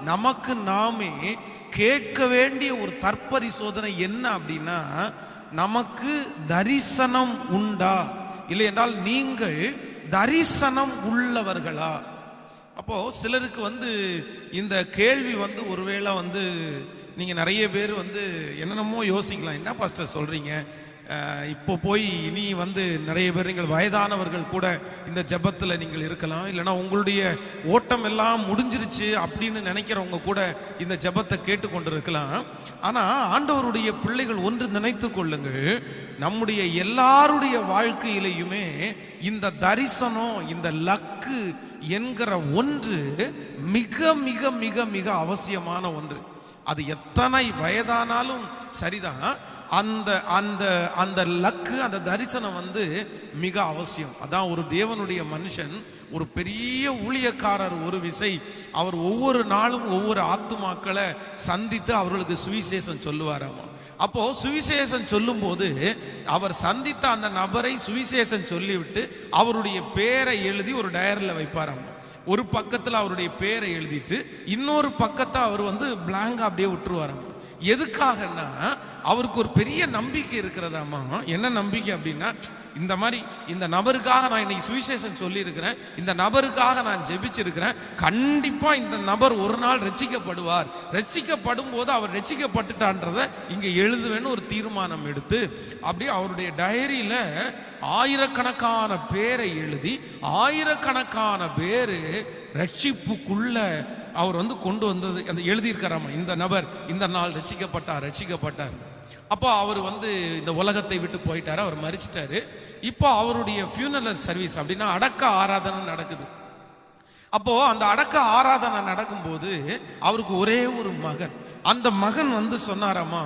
நமக்கு நாமே கேட்க வேண்டிய ஒரு தற்பரிசோதனை என்ன அப்படின்னா, நமக்கு தரிசனம் உண்டா, இல்லை என்றால் நீங்கள் தரிசனம் உள்ளவர்களா? அப்போ சிலருக்கு இந்த கேள்வி ஒருவேளை நீங்க நிறைய பேர் என்னென்னமோ யோசிக்கலாம். என்ன பாஸ்டர் சொல்றீங்க, இப்போ போய் இனி நிறைய பேர் நீங்கள் வயதானவர்கள் கூட இந்த ஜெபத்தில் நீங்கள் இருக்கலாம், இல்லைன்னா உங்களுடைய ஓட்டம் எல்லாம் முடிஞ்சிருச்சு அப்படின்னு நினைக்கிறவங்க கூட இந்த ஜெபத்தை கேட்டுக்கொண்டு இருக்கலாம். ஆனால் ஆண்டவருடைய பிள்ளைகள் ஒன்று நினைத்து கொள்ளுங்கள், நம்முடைய எல்லாருடைய வாழ்க்கையிலையுமே இந்த தரிசனம், இந்த லக்கு என்கிற ஒன்று மிக மிக மிக மிக அவசியமான ஒன்று. அது எத்தனை வயதானாலும் சரிதான், அந்த அந்த அந்த லக்கு, அந்த தரிசனம் மிக அவசியம். அதான் ஒரு தேவனுடைய மனுஷன், ஒரு பெரிய ஊழியக்காரர், ஒரு விசை அவர் ஒவ்வொரு நாளும் ஒவ்வொரு ஆத்துமாக்களை சந்தித்து அவர்களுக்கு சுவிசேஷம் சொல்லுவாராமா. அப்போ சுவிசேஷம் சொல்லும் போது அவர் சந்தித்த அந்த நபரை சுவிசேஷம் சொல்லிவிட்டு அவருடைய பேரை எழுதி ஒரு டயரில் வைப்பாராமா. ஒரு பக்கத்தில் அவருடைய பேரை எழுதிட்டு இன்னொரு பக்கத்தை அவர் பிளாங்கா அப்படியே விட்டுருவாராமா. எதுக்காகன்னா அவருக்கு ஒரு பெரிய நம்பிக்கை இருக்கிறதாமா. என்ன நம்பிக்கை அப்படின்னா, இந்த மாதிரி இந்த நபருக்காக நான் இன்னைக்கு சுவிசேஷம் சொல்லி இருக்கிறேன், இந்த நபருக்காக நான் ஜெபிச்சிருக்கிறேன், கண்டிப்பா இந்த நபர் ஒரு நாள் ரட்சிக்கப்படுவார், ரட்சிக்கப்படும் போது அவர் ரட்சிக்கப்பட்டுட்டான்றதை இங்க எழுதுவேன்னு ஒரு தீர்மானம் எடுத்து அப்படியே அவருடைய டைரியில ஆயிரக்கணக்கான பேரை எழுதி ஆயிரக்கணக்கான பேரு ரட்சிப்புக்குள்ள அவர் கொண்டு வந்தது அந்த எழுதியிருக்கிறாமா. இந்த நபர் இந்த நாள் ரட்சிக்கப்பட்டார். அப்போ அவர் இந்த உலகத்தை விட்டு போயிட்டாரு, அவர் மரிச்சிட்டாரு. இப்போ அவருடைய ஃபியூனரல் சர்வீஸ் அப்படின்னா அடக்க ஆராதனை நடக்குது. அப்போ அந்த அடக்க ஆராதனை நடக்கும்போது அவருக்கு ஒரே ஒரு மகன். அந்த மகன் சொன்னாராமா,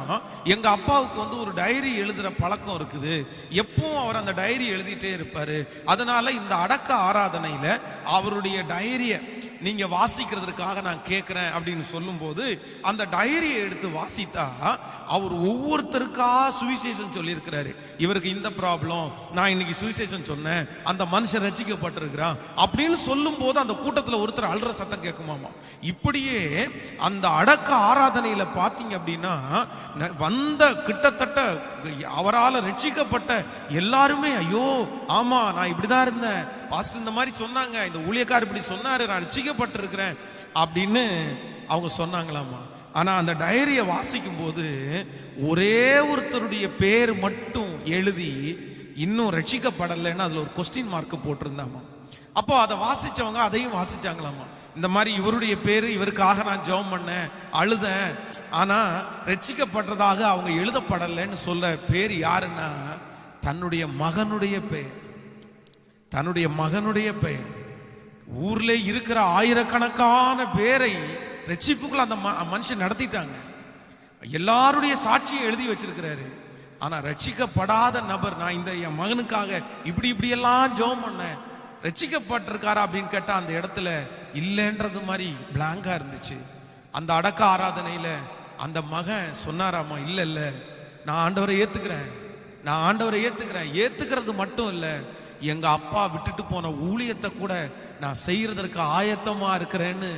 எங்க அப்பாவுக்கு ஒரு டைரி எழுதுற பழக்கம் இருக்குது, எப்பவும் அவர் அந்த டைரி எழுதிட்டே இருப்பாரு, அதனால இந்த அடக்க ஆராதனையில அவருடைய டைரியை நீங்க வாசிக்கிறதுக்காக நான் கேட்கிறேன் அப்படின்னு சொல்லும் போது அந்த டைரியை எடுத்து வாசித்தா அவர் ஒவ்வொருத்தருக்கா சுவிசேஷம் சொல்லியிருக்கிறாரு. இவருக்கு இந்த ப்ராப்ளம், நான் இன்னைக்கு சுவிசேஷம் சொன்னேன், அந்த மனுஷன் ரட்சிக்கப்பட்டிருக்கிறான் அப்படின்னு சொல்லும் போது அந்த கூட்டத்தில் ஒருத்தர் அல்ற சத்தம் கேட்குமாமா. இப்படியே அந்த அடக்க ஆராதனையில பாத்தீங்க அப்படின்னா கிட்டத்தட்ட அவரால் ரட்சிக்கப்பட்ட எல்லாருமே, ஐயோ ஆமா நான் இப்படிதான் இருந்தேன், பாஸ்டர் இந்த மாதிரி சொன்னாங்க, இந்த ஊழியக்காரர் இப்படி சொன்னாரு, நான் ரட்சிக்கப்பட்டிருக்கிறேன் அப்படின்னு அவங்க சொன்னாங்களாமா. ஆனா அந்த டைரியை வாசிக்கும் போது ஒரே ஒருத்தருடைய பேர் மட்டும் எழுதி இன்னும் ரட்சிக்கப்படலைன்னு அதுல ஒரு கொஸ்டின் மார்க் போட்டிருந்தாமா. அப்போ அதை வாசிச்சவங்க அதையும் வாசிச்சாங்களாமா. இந்த மாதிரி இவருடைய பேரு, இவருக்காக நான் ஜெபம் பண்ணேன், அழுதேன், ஆனா ரட்சிக்கப்படுறதாக அவங்க எழுதப்படலைன்னு சொல்ல பேர் யாருன்னா தன்னுடைய மகனுடைய பெயர். தன்னுடைய மகனுடைய பெயர். ஊர்ல இருக்கிற ஆயிரக்கணக்கான பேரை ரட்சிப்புக்குள்ள அந்த மனுஷன் நடத்திட்டாங்க. எல்லாருடைய சாட்சியை எழுதி வச்சிருக்கிறாரு. ஆனா ரட்சிக்கப்படாத நபர், நான் இந்த என் மகனுக்காக இப்படி எல்லாம் ஜெபம் பண்ணேன், ரட்சிக்கப்பட்டிருக்காரா அப்படின்னு கேட்டா அந்த இடத்துல இல்லைன்றது மாதிரி பிளாங்கா இருந்துச்சு. அந்த அடக்க ஆராதனையில அந்த மகன் சொன்னாராமா, இல்ல நான் ஆண்டவரை ஏத்துக்கிறேன், நான் ஆண்டவரை ஏத்துக்கிறது மட்டும் இல்ல, எங்க அப்பா விட்டுட்டு போன ஊழியத்தை கூட நான் செய்யறதற்கு ஆயத்தமா இருக்கிறேன்னு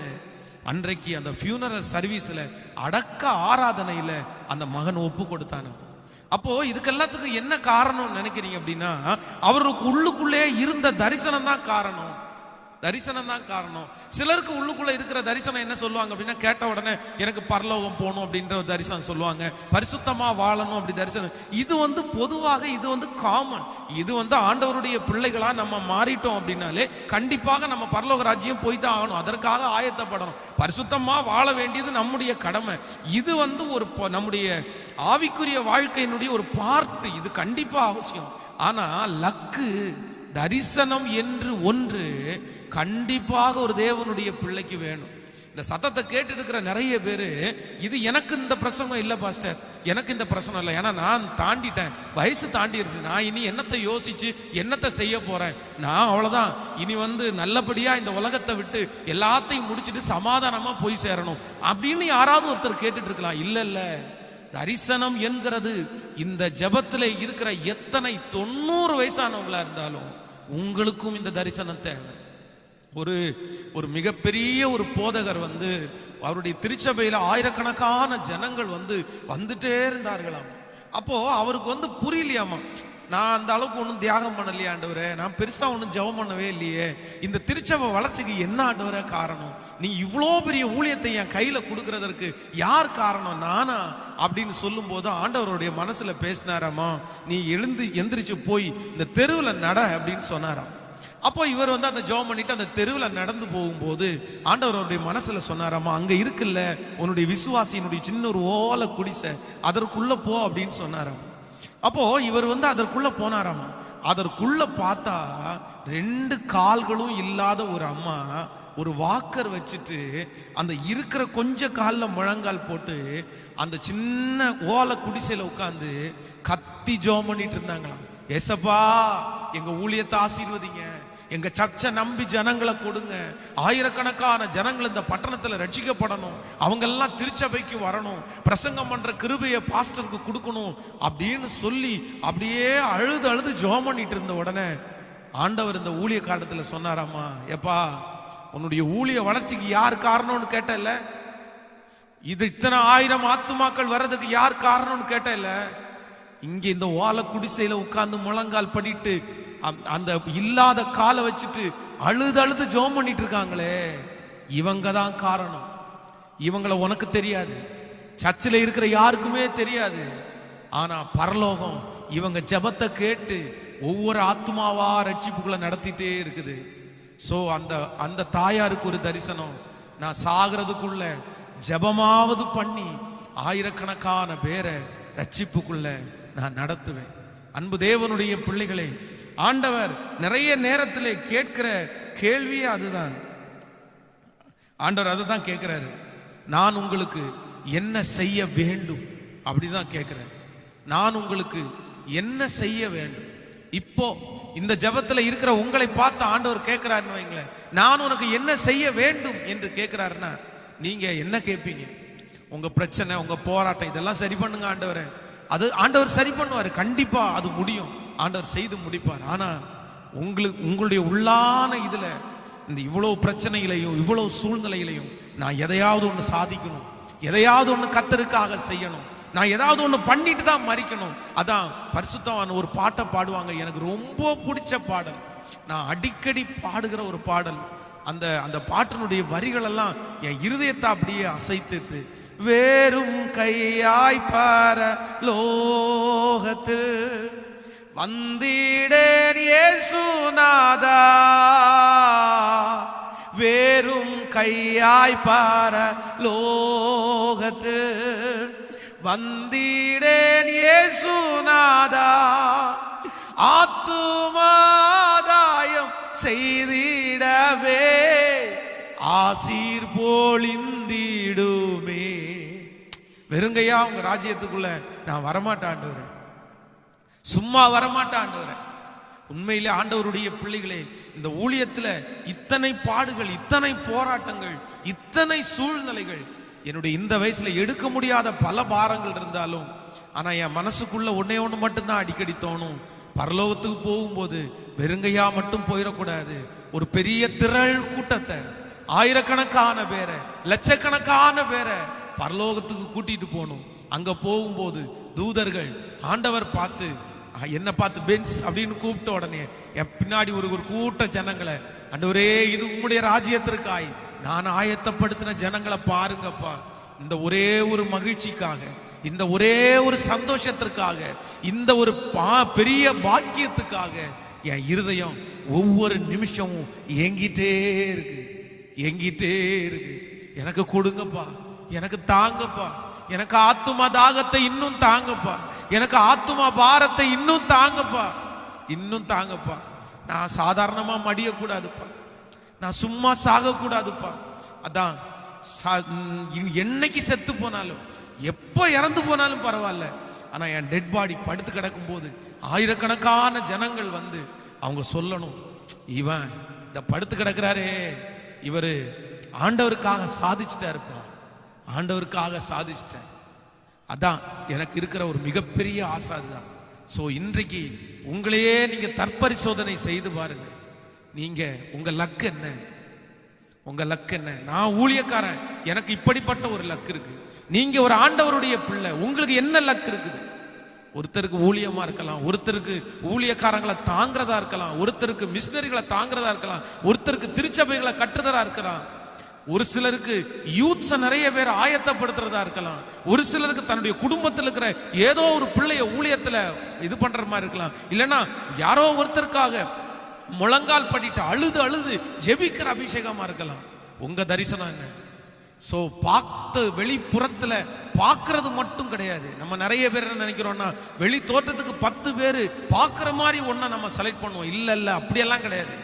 அன்றைக்கு அந்த ஃபியூனரல் சர்வீஸ்ல அடக்க ஆராதனையில அந்த மகன் ஒப்பு கொடுத்தானோ. அப்போ இதுக்கு எல்லாத்துக்கும் என்ன காரணம் நினைக்கிறீங்க அப்படின்னா, அவருக்கு உள்ளுக்குள்ளே இருந்த தரிசனம் தான் காரணம். தரிசனம் தான் காரணம். சிலருக்கு உள்ளுக்குள்ள இருக்கிற தரிசனம் என்ன சொல்லுவாங்க அப்படின்னா, கேட்ட உடனே எனக்கு பரலோகம் போகணும் அப்படின்ற ஒரு தரிசனம் சொல்லுவாங்க, பரிசுத்தமா வாழணும் அப்படி தரிசனம். இது பொதுவாக இது காமன். இது ஆண்டவருடைய பிள்ளைகளா நம்ம மாறிட்டோம் அப்படின்னாலே கண்டிப்பாக நம்ம பரலோக ராஜ்யம் போய் தான் ஆகணும், அதற்காக ஆயத்தப்படணும், பரிசுத்தமா வாழ வேண்டியது நம்முடைய கடமை. இது ஒரு நம்முடைய ஆவிக்குரிய வாழ்க்கையினுடைய ஒரு பார்ட், இது கண்டிப்பா அவசியம். ஆனா லக்கு, தரிசனம் என்று ஒன்று கண்டிப்பாக ஒரு தேவனுடைய பிள்ளைக்கு வேணும். இந்த சத்தத்தை கேட்டு இருக்கிற நிறைய பேரு, இது எனக்கு இந்த பிரசங்கம் இல்லை பாஸ்டர், எனக்கு இந்த பிரச்சனை இல்லை, ஏன்னா நான் தாண்டிட்டேன், வயசு தாண்டிடுச்சு, நான் இனி என்னத்தை யோசிச்சு என்னத்தை செய்ய போறேன், நான் அவ்வளவுதான், இனி நல்லபடியா இந்த உலகத்தை விட்டு எல்லாத்தையும் முடிச்சுட்டு சமாதானமா போய் சேரணும் அப்படின்னு யாராவது ஒருத்தர் கேட்டுட்டு இருக்கலாம். இல்ல, தரிசனம் என்கிறது இந்த ஜெபத்தில் இருக்கிற எத்தனை 90 வயசானவங்களா இருந்தாலும் உங்களுக்கும் இந்த தரிசனம் தேவை. ஒரு மிகப்பெரிய ஒரு போதகர் அவருடைய திருச்சபையில ஆயிரக்கணக்கான ஜனங்கள் வந்துட்டே இருந்தார்களாம். அப்போ அவருக்கு புரியலையாமா, நான் அந்த அளவுக்கு ஒன்றும் தியாகம் பண்ணலையே ஆண்டவரே, நான் பெருசா ஒன்றும் ஜெபம் பண்ணவே இல்லையே, இந்த திருச்சபை வளர்ச்சிக்கு என்ன ஆண்டவரே காரணம், நீ இவ்வளோ பெரிய ஊழியத்தை என் கையில கொடுக்கறதற்கு யார் காரணம், நானா அப்படின்னு சொல்லும் போது ஆண்டவருடைய மனசுல பேசினாராமா, நீ எந்திரிச்சு போய் இந்த தெருவில் நட அப்படின்னு சொன்னாராம். அப்போ இவர் அந்த ஜெபம் பண்ணிட்டு அந்த தெருவில் நடந்து போகும்போது ஆண்டவருடைய மனசுல சொன்னாராமா, அங்க இருக்குல்ல உன்னுடைய விசுவாசியினுடைய சின்ன ஒரு ஓலை குடிசை, அதற்குள்ள போ அப்படின்னு சொன்னாராம். அப்போ இவர் அதற்குள்ள போனாராமா. அதற்குள்ள பார்த்தா 2 கால்களும் இல்லாத ஒரு அம்மா ஒரு வாக்கர் வச்சுட்டு அந்த இருக்கிற கொஞ்ச காலில் முழங்கால் போட்டு அந்த சின்ன ஓலை குடிசையில உட்காந்து கத்தி ஜெபம் பண்ணிட்டு இருந்தாங்களாம். ஏசப்பா எங்க ஊழியத்தை ஆசீர்வதிங்க, எங்க சர்ச்சை நம்பி ஜனங்களை கொடுங்க, ஆயிரக்கணக்கான ஜனங்கள் இந்த பட்டணத்துல ரட்சிக்கப்படணும், அவங்க எல்லாம் திருச்சபைக்கு வரணும், பிரசங்கம் பண்ற கிருபையை பாஸ்டருக்கு கொடுக்கணும் அப்படின்னு சொல்லி அப்படியே அழுது ஜெபம் பண்ணிட்டு இருந்த உடனே ஆண்டவர் இந்த ஊழிய காலத்துல சொன்னாராமா, எப்பா உன்னுடைய ஊழிய வளர்ச்சிக்கு யார் காரணம்னு கேட்டல, இது இத்தனை 1000 ஆத்துமாக்கள் வர்றதுக்கு யார் காரணம்னு கேட்டல, இங்க இந்த ஓலை குடிசையில உட்கார்ந்து முழங்கால் படிட்டு அந்த இல்லாத காலை வச்சுட்டு அழுது ஜெபம் பண்ணிட்டு இருக்காங்களே, இவங்க தான் காரணம். இவங்களை உனக்கு தெரியாது, சர்ச்சில் இருக்கிற யாருக்குமே தெரியாது, ஆனா பரலோகம் இவங்க ஜெபத்தை கேட்டு ஒவ்வொரு ஆத்துமாவா ரட்சிப்புகளை நடத்திட்டே இருக்குது. சோ அந்த தாயாருக்கு ஒரு தரிசனம், நான் சாகிறதுக்குள்ள ஜெபமாவது பண்ணி ஆயிரக்கணக்கான பேரை ரட்சிப்புக்குள்ள நான் நடத்துவேன். அன்பு தேவனுடைய பிள்ளைகளே, ஆண்டவர் நிறைய நேரத்தில் கேட்கிற கேள்வியே அதுதான். ஆண்டவர் அதை தான் கேட்கிறாரு, நான் உங்களுக்கு என்ன செய்ய வேண்டும் அப்படிதான் கேட்கிறார். நான் உங்களுக்கு என்ன செய்ய வேண்டும். இப்போ இந்த ஜெபத்துல இருக்கிற உங்களை பார்த்து ஆண்டவர் கேட்கிறாருன்னு வைங்களேன், நான் உனக்கு என்ன செய்ய வேண்டும் என்று கேட்கிறாருன்னா நீங்க என்ன கேட்பீங்க? உங்க பிரச்சனை, உங்க போராட்டம் இதெல்லாம் சரி பண்ணுங்க ஆண்டவரே, அது ஆண்டவர் சரி பண்ணுவார், கண்டிப்பா அது முடியும், ஆண்டவர் செய்து முடிப்பார். ஆனா உங்களுடைய உள்ளான இதுல இந்த இவ்வளவு பிரச்சனைகளையும் இவ்வளவு சூழ்நிலைகளையும் நான் எதையாவது ஒன்று சாதிக்கணும், எதையாவது ஒன்று கர்த்தருக்காக செய்யணும், நான் ஏதாவது ஒன்று பண்ணிட்டு தான் மறிக்கணும். அதான் பரிசுத்தவான் ஒரு பாட்டை பாடுவாங்க, எனக்கு ரொம்ப பிடிச்ச பாடல், நான் அடிக்கடி பாடுகிற ஒரு பாடல். அந்த பாட்டினுடைய வரிகள் எல்லாம் என் இருதயத்தை அப்படியே அசைத்து, வேறும் கையாய் பார லோகத்தில் வந்திடேன் இயேசுநாதா, வேறும் கையாய் பார லோகத்தில் வந்திடேன் இயேசுநாதா, ஆத்துமாதாயம் செய்திடவே ஆசீர் பொழிந்திடுமே. வெறுங்கையா உங்க ராஜ்யத்துக்குள்ள நான் வரமாட்டேன் ஆண்டவரே, சும்மா வரமாட்டேன் ஆண்டவரே. உண்மையிலே ஆண்டவருடைய பிள்ளைகளே, இந்த ஊழியத்துல இத்தனை பாடுகள், இத்தனை போராட்டங்கள், இத்தனை சூழ்நிலைகள், என்னுடைய இந்த வயசுல எடுக்க முடியாத பல பாரங்கள் இருந்தாலும், ஆனா என் மனசுக்குள்ள ஒன்னே ஒன்று மட்டும்தான் அடிக்கடி தோணும், பரலோகத்துக்கு போகும்போது வெறுங்கையா மட்டும் போயிடக்கூடாது, ஒரு பெரிய திரள் கூட்டத்தை, ஆயிரக்கணக்கான பேரை, லட்சக்கணக்கான பேரை பரலோகத்துக்கு கூட்டிட்டு போகணும். அங்க போகும்போது தூதர்கள் ஆண்டவர் பார்த்து என்ன பார்த்து பென்ஸ் அப்படின்னு கூப்பிட்ட உடனே என் பின்னாடி ஒரு கூட்ட ஜனங்களை, ஆண்டவரே இது உம்முடைய ராஜ்யத்திற்காய் நான் ஆயத்தப்படுத்தின ஜனங்களை பாருங்கப்பா, இந்த ஒரே ஒரு மகிழ்ச்சிக்காக, இந்த ஒரே ஒரு சந்தோஷத்திற்காக, இந்த ஒரு பெரிய பாக்கியத்துக்காக என் இருதயம் ஒவ்வொரு நிமிஷமும் ஏங்கிட்டே இருக்கு, ஏங்கிட்டே இருக்கு. எனக்கு கொடுங்கப்பா, எனக்கு தாங்கப்பா, எனக்கு ஆத்துமா தாகத்தை இன்னும் தாங்கப்பா, எனக்கு ஆத்துமா பாரத்தை இன்னும் தாங்கப்பா, இன்னும் தாங்கப்பா. நான் சாதாரணமா மடியக்கூடாதுப்பா, நான் சும்மா சாகக்கூடாதுப்பா. அதான் என்னைக்கு செத்து போனாலும், எப்போ இறந்து போனாலும் பரவாயில்ல, ஆனா என் டெட் பாடி படுத்து கிடக்கும் போது ஆயிரக்கணக்கான ஜனங்கள் வந்து அவங்க சொல்லணும், இவன் இந்த படுத்து கிடக்கிறாரே இவரு ஆண்டவருக்காக சாதிச்சிட்டாருப்பா, ஆண்டவருக்காக சாதிச்சிட்டார். அதான் எனக்கு இருக்கிற ஒரு மிகப்பெரிய ஆசை அதுதான். ஸோ இன்றைக்கு உங்களையே நீங்க தற்பரிசோதனை செய்து பாருங்க, நீங்க உங்க லக்கு என்ன, உங்க லக் என்ன? நான் ஊழியக்காரன், எனக்கு இப்படிப்பட்ட ஒரு லக் இருக்கு. நீங்க ஒரு ஆண்டவருடைய பிள்ளை, உங்களுக்கு என்ன லக் இருக்குது? ஒருத்தருக்கு ஊழியமா இருக்கலாம், ஒருத்தருக்கு ஊழியக்காரங்களை தாங்கிறதா இருக்கலாம், ஒருத்தருக்கு மிஷினரிகளை தாங்கிறதா இருக்கலாம், ஒருத்தருக்கு திருச்சபைகளை கட்டுறதா இருக்கலாம், ஒரு சிலருக்கு யூத்ஸ நிறைய பேர் ஆயத்தப்படுத்துறதா இருக்கலாம், ஒரு சிலருக்கு தன்னுடைய குடும்பத்தில் இருக்கிற ஏதோ ஒரு பிள்ளைய ஊழியத்துல இது பண்ற மாதிரி இருக்கலாம், இல்லைன்னா யாரோ ஒருத்தருக்காக முழங்கால் படிட்டு அழுது அழுது ஜெபிக்கிற அபிஷேகமா இருக்கலாம். உங்க தரிசனம் என்ன? சோ பார்த்த வெளிப்புறத்துல பார்க்கறது மட்டும் கிடையாது. நம்ம நிறைய பேர் என்ன நினைக்கிறோம்னா, வெளி தோற்றத்துக்கு 10 பேர் பார்க்கிற மாதிரி ஒன்ன நம்ம செலக்ட் பண்ணுவோம். இல்ல இல்ல, அப்படியெல்லாம் கிடையாது.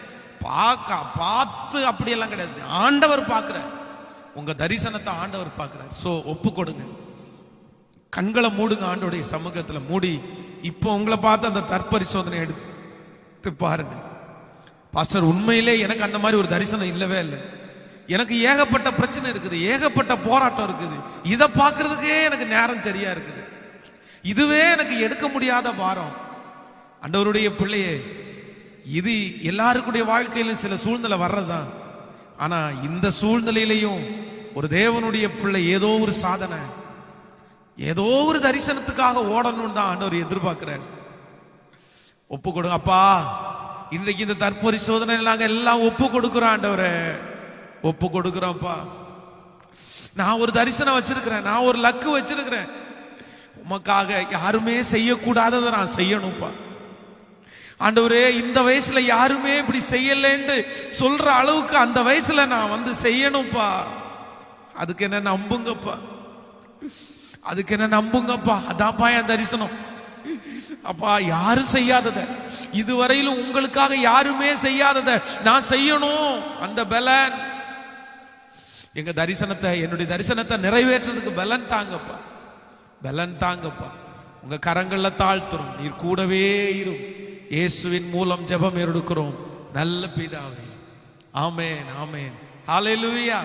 பார்த்து அப்படியெல்லாம் கிடையாது. ஆண்டவர் பார்க்கிறார், உங்க தரிசனத்தை ஆண்டவர் பார்க்கிறார். சோ ஒப்பு கொடுங்க, கண்களை மூடுங்க, ஆண்டவருடைய சமூகத்துல மூடி இப்போ உங்களை பார்த்து அந்த தற்பரிசோதனை எடுத்து பாருங்க. பாஸ்டர், உண்மையிலே எனக்கு அந்த மாதிரி ஒரு தரிசனம் இல்லவே இல்லை. எனக்கு ஏகப்பட்ட பிரச்சனை இருக்குது, ஏகப்பட்ட போராட்டம் இருக்குது, இதை பார்க்கறதுக்கே எனக்கு நேரம் சரியா இருக்குது, இதுவே எனக்கு எடுக்க முடியாத பாரம். ஆண்டவருடைய பிள்ளையே, இது எல்லாருக்குடைய வாழ்க்கையிலும் சில சூழ்நிலை வர்றதுதான். ஆனா இந்த சூழ்நிலையிலையும் ஒரு தேவனுடைய பிள்ளை ஏதோ ஒரு சாதனை, ஏதோ ஒரு தரிசனத்துக்காக ஓடணும்னு தான் ஆண்டவர் எதிர்பார்க்கிறார். ஒப்பு கொடுங்க அப்பா. இன்றைக்கு இந்த தற்பரிசோதனை நாங்க எல்லாம் ஒப்பு கொடுக்கிறோம் ஆண்டவரே, ஒப்பு கொடுக்கிறோம்ப்பா. நான் ஒரு தரிசனம் வச்சிருக்கிறேன், நான் ஒரு லக்கு வச்சிருக்கிறேன், உமக்காக யாருமே செய்யக்கூடாததை நான் செய்யணும்ப்பா. ஆண்டவரே, இந்த வயசுல யாருமே இப்படி செய்யலன்னு சொல்ற அளவுக்கு அந்த வயசுல நான் வந்து செய்யணும்ப்பா. அதுக்கு என்ன நம்புங்கப்பா, அதுக்கு என்ன நம்புங்கப்பா. அதான்ப்பா என் தரிசனம். அப்பா, யாரும் செய்யாதத, இதுவரையிலும் உங்களுக்காக யாருமே செய்யாதத நான் செய்யணும். அந்த பலன் எங்க தரிசனத்தை, என்னுடைய தரிசனத்தை நிறைவேற்றுறதுக்கு பலன் தாங்கப்பா, பலன் தாங்கப்பா. உங்க கரங்கள்ல தாழ்த்துறோம், நீர் கூடவே இரும். இயேசுவின் மூலம் ஜெபம் எடுக்கிறோம் நல்ல பிதாவே, ஆமென், ஆமென், ஹல்லேலூயா.